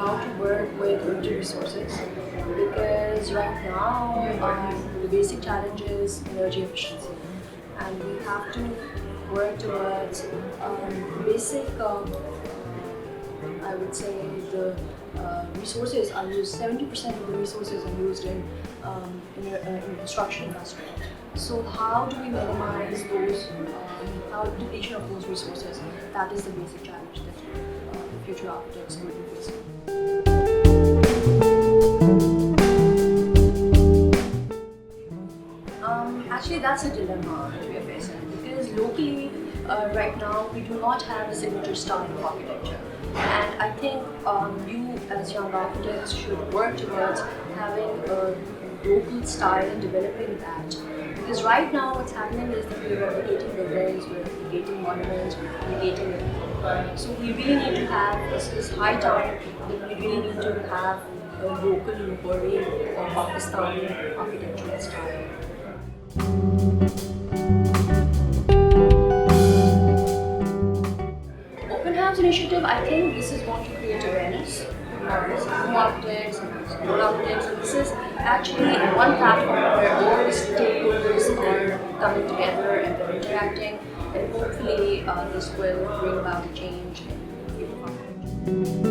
how to work with limited resources, because right now the basic challenge is energy efficiency, and we have to work towards basic. I would say the resources are used. 70% of the resources are used in construction industry. So how do we minimize those? How depletion of those resources? That is the basic challenge that the future architects will be facing. Actually, that's a dilemma that we are facing, because locally, right now, we do not have a signature style of architecture. And I think you, as young architects, should work towards having a local style and developing that. Because right now, what's happening is that we're replicating buildings, we're replicating monuments, we're replicating everything. So we really need to have this high time that we really need to have a local Lahori or Pakistani architectural style. Open House Initiative, I think this is going to create awareness amongst new architects and old architects, and this is actually one platform where all the stakeholders are coming together and they're interacting, and hopefully this will bring about a change in the field of architecture.